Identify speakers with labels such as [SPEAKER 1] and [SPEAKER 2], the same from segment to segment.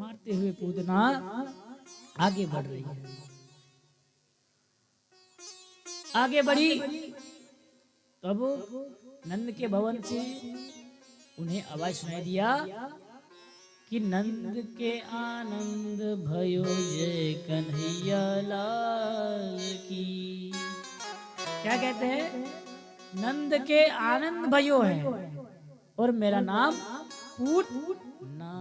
[SPEAKER 1] मारते हुए पूतना आगे बढ़ रही है। आगे बढ़ी तब नंद के भवन से उन्हें आवाज सुनाई दिया कि नंद के आनंद भयो जय कन्हैया लाल की। क्या कहते हैं? नंद के आनंद भयो है और मेरा नाम पूत ना।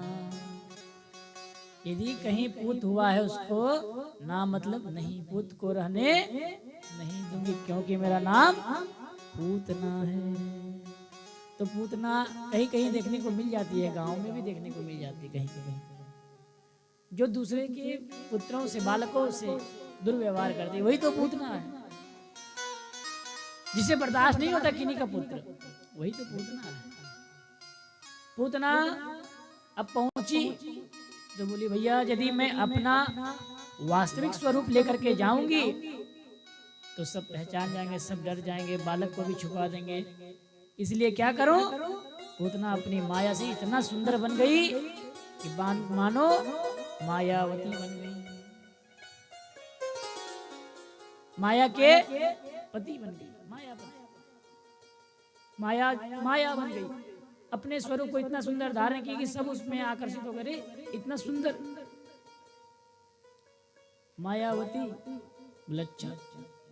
[SPEAKER 1] यदि कहीं पूत हुआ है उसको ना मतलब नहीं, पूत को रहने नहीं दूंगी, क्योंकि मेरा नाम पूतना है। तो पूतना कहीं कहीं देखने को मिल जाती है, गांव में भी देखने को मिल जाती है कहीं कहीं, जो दूसरे के पुत्रों से, बालकों से दुर्व्यवहार करती है, वही तो पूतना है। जिसे बर्दाश्त नहीं होता किन्हीं का पुत्र, वही तो पूतना है। पूतना अब पहुंची तो बोली, भैया यदि मैं अपना वास्तविक स्वरूप लेकर के जाऊंगी तो सब पहचान जाएंगे, सब डर जाएंगे, बालक को भी छुपा देंगे। इसलिए क्या करूं? पूतना अपनी माया से इतना सुंदर बन गई कि मानो मायावती बन गई, माया के पति बन गई, माया बन गई। अपने स्वरूप को इतना सुंदर धारण की कि सब उसमें आकर्षित हो गए। इतना सुंदर मायावती। अच्छा,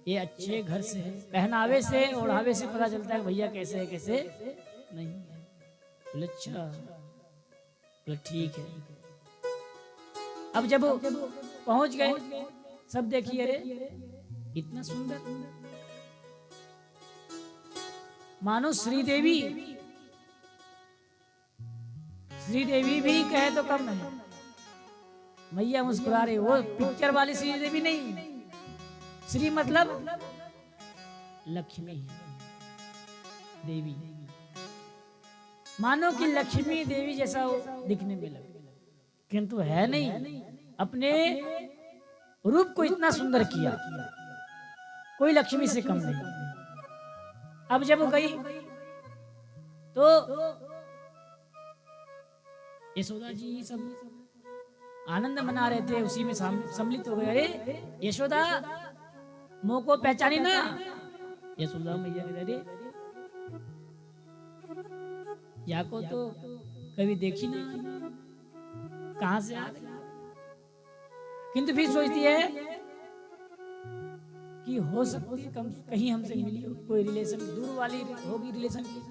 [SPEAKER 1] ये अच्छे घर से है, पहनावे से ओढ़ावे से पता चलता है भैया कैसे है कैसे नहीं है। अच्छा, ठीक है। अब जब पहुंच गए सब देखिए, अरे इतना सुंदर, मानो श्रीदेवी भी कहे तो कम नहीं। मैया मुस्कुरा रही, वो पिक्चर वाली श्रीदेवी नहीं, श्री मतलब लक्ष्मी देवी, मानो कि लक्ष्मी देवी जैसा वो दिखने में लगे, किंतु है नहीं। अपने रूप को इतना सुंदर किया, कोई लक्ष्मी से कम नहीं। अब जब गई तो यशोदा जी सब आनंद मना रहे थे, उसी में सम्मिलित हो गए। अरे यशोदा, मोह को पहचानी ना? यशोदा मैया ने, अरे याको तो कभी देखी ना, कहां से आ गई? किंतु फिर सोचती है कि हो सकती है कहीं हमसे मिली हो, कोई रिलेशन दूर वाली होगी, रिलेशन की।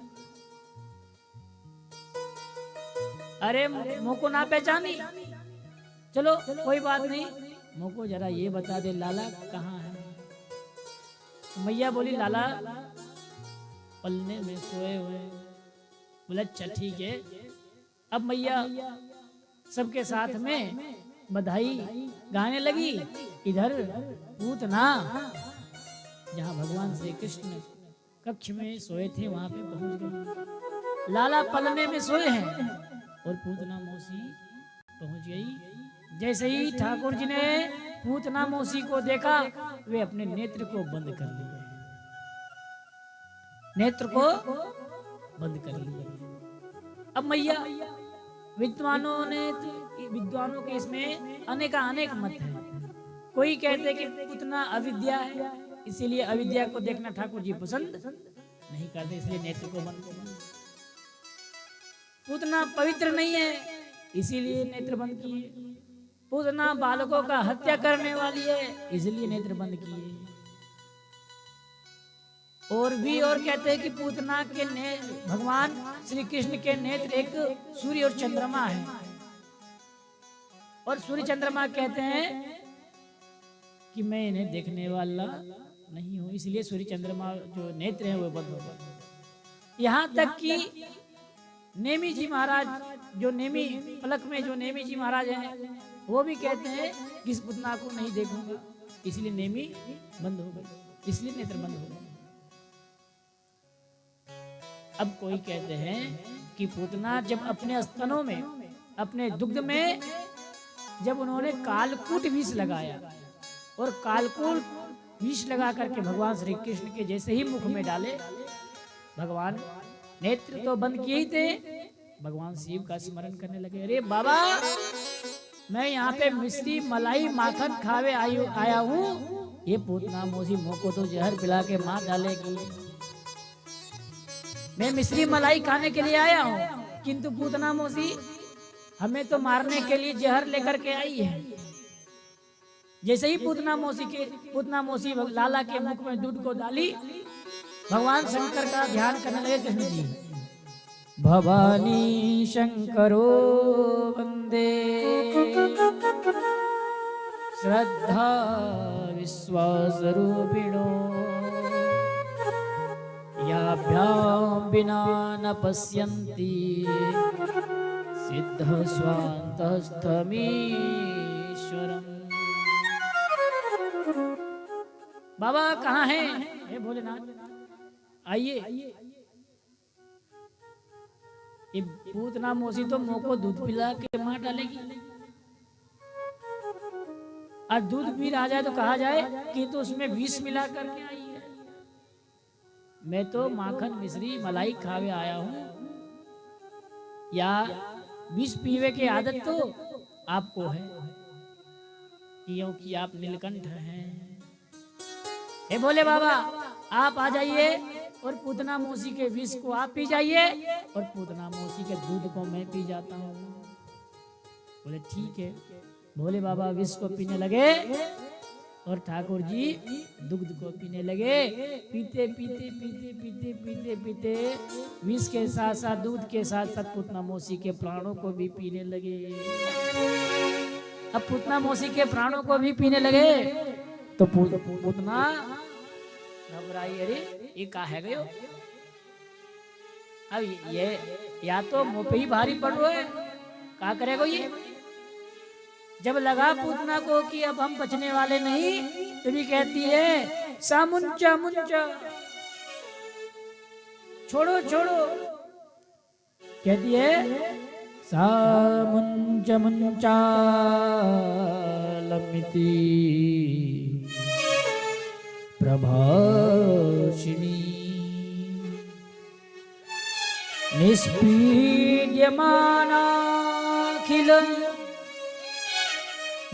[SPEAKER 1] अरे मोह को ना पहचानी, चलो कोई बात नहीं, मोह को जरा ये बता दे लाला कहाँ है। मैया बोली, लाला पलने में सोए हुए। बोला अच्छा ठीक है। अब मैया सबके साथ में बधाई गाने लगी। इधर पूतना जहाँ भगवान श्री कृष्ण कक्ष में सोए थे वहां पे पहुंच गई। लाला पलने में सोए हैं और पूतना मौसी पहुंच गई। जैसे ही ठाकुर जी ने पूतना मौसी को देखा, वे अपने नेत्र को बंद कर लिए, नेत्र को बंद कर लिए। अब मैया, विद्वानों के इसमें अनेक मत है। कोई कहते कि पूतना अविद्या है, इसीलिए अविद्या को देखना ठाकुर जी पसंद नहीं करते, इसलिए नेत्र को बंद कर। पूतना पवित्र नहीं है, इसीलिए नेत्र बंद किए। पूतना बालकों का हत्या करने वाली है, इसलिए नेत्र बंद किए। और कहते हैं कि पूतना के भगवान श्री कृष्ण के नेत्र एक सूर्य और चंद्रमा है, और सूर्य चंद्रमा कहते हैं कि मैं इन्हें देखने वाला नहीं हूं, इसलिए सूर्य चंद्रमा जो नेत्र हैं वो बंद हो गए। यहाँ तक कि नेमी जी महाराज, जो नेमी पलक में जो नेमी जी महाराज हैं, वो भी कहते हैं कि इस पूतना को नहीं देखूंगा, इसलिए नेमी बंद हो गई, इसलिए नेत्र बंद हो गए। अब कोई कहते हैं कि पूतना जब अपने स्तनों में, अपने दुग्ध में जब उन्होंने कालकूट विष लगाया, और कालकूट विष लगा करके भगवान श्री कृष्ण के जैसे ही मुख में डाले, भगवान नेत्र तो बंद किए ही थे, भगवान शिव का स्मरण करने लगे। अरे बाबा, मैं यहाँ पे मिश्री मलाई माखन खावे आया हूँ। ये पूतना मौसी मोको तो जहर पिला के मार डालेगी। मैं मिश्री मलाई खाने के लिए आया हूँ, किंतु पूतना मौसी हमें तो मारने के लिए जहर लेकर के आई है। जैसे ही पूतना मौसी लाला के मुख में दूध को डाली, भगवान शंकर का ध्यान करने लगे कृष्ण जी। भवानी शंकरो वंदे श्रद्धा विश्वास रूपिणो याभ्याम बिना न पश्यन्ति सिद्ध स्वान्तस्थमीश्वरम्। बाबा कहाँ हैं? हे भोलेनाथ आइए। ये पूतना मौसी तो मुँह को दूध पिला के मार डालेगी। और दूध पी रहा जाए तो कहा जाए कि तो उसमें विष मिला करके आई है। मैं तो माखन मिश्री मलाई खावे आया हूँ, या विष पीवे की आदत तो आपको है, क्योंकि आप नीलकंठ हैं। हे भोले बाबा आप आ जाइए और पूतना मौसी के विष को आप पी जाइए और पूतना मौसी के दूध को मैं पी जाता हूँ। बोले ठीक है। भोले बाबा विष को पीने लगे और ठाकुर जी दुग्ध को पीने लगे। पीते पीते पीते पीते पीते पीते विष के साथ साथ दूध के साथ साथ पूतना मौसी के प्राणों को भी पीने लगे। अब पूतना मौसी के प्राणों को भी पीने लगे तो पूतना घबराई, अरे ये का है गयो। अब ये या तो मुंह पे ही भारी पड़ रहा है, क्या करेगा ये। जब लगा पूतना को कि अब हम बचने वाले नहीं, तभी कहती है सामुंचा मुंचा, छोड़ो छोड़ो। कहती है सामुंचा मुंचा लमिति प्रभाषिणी निष्पीड्यमानाखिल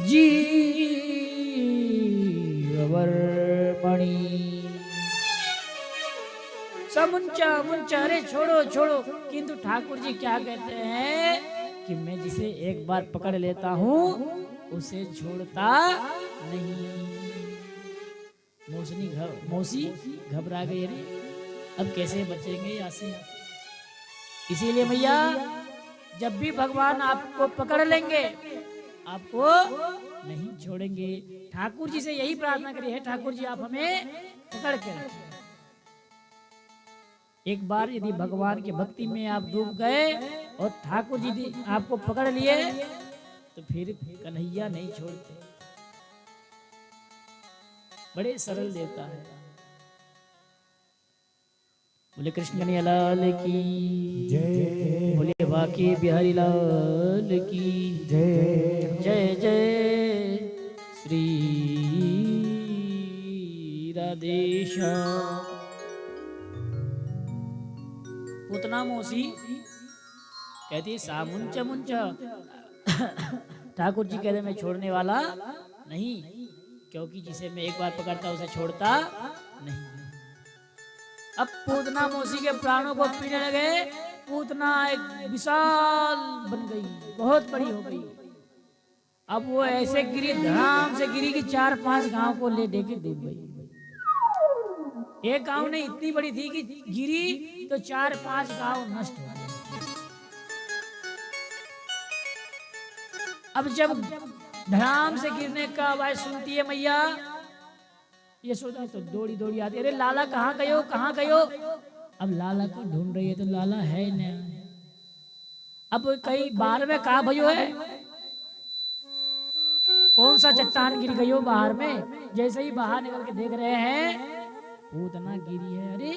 [SPEAKER 1] जीववर्मणि। समुंचा मुंचा, अरे छोड़ो छोड़ो। किंतु ठाकुर जी क्या कहते हैं कि मैं जिसे एक बार पकड़ लेता हूँ उसे छोड़ता नहीं। मौसी घबरा गई, अरे अब कैसे बचेंगे यहाँ से। इसीलिए मैया जब भी भगवान आपको पकड़ लेंगे आपको नहीं छोड़ेंगे। ठाकुर जी से यही प्रार्थना करी है, ठाकुर जी आप हमें पकड़ के रखें। एक बार यदि भगवान की भक्ति में आप डूब गए और ठाकुर जी आपको पकड़ लिए तो फिर कन्हैया नहीं छोड़ते। बड़े सरल देवता है। बोले कृष्ण कन्हैया लाल की जय, बोले बाकी बिहारी लाल की जय। जय जय श्री राधेश्याम। पूतना मौसी कहती है सामुंचा मुंचा। ठाकुर जी कहते मैं छोड़ने वाला नहीं, क्योंकि जिसे मैं एक बार पकड़ता उसे छोड़ता नहीं। अब पूतना मौसी के प्राणों को पीने लगे। पूतना एक विशाल बन गई, बहुत बड़ी हो गई। अब वो ऐसे गिरी, धड़ाम से गिरी कि 4-5 गांव को ले दे के डूब गई। एक गांव नहीं, इतनी बड़ी थी कि गिरी तो 4-5 गांव नष्ट हो गए। अब जब धड़ाम से गिरने का आवाज सुनती है मैया, ये सोचा तो दौड़ी दौड़ी आती, अरे लाला कहाँ गयो कहाँ गयो। अब लाला को ढूंढ रही है तो लाला है नहीं। अब कहीं बाहर में कहा भयो है, कौन सा चट्टान गिर गयो बाहर में। जैसे ही बाहर निकल के देख रहे हैं पूतना गिरी है। अरे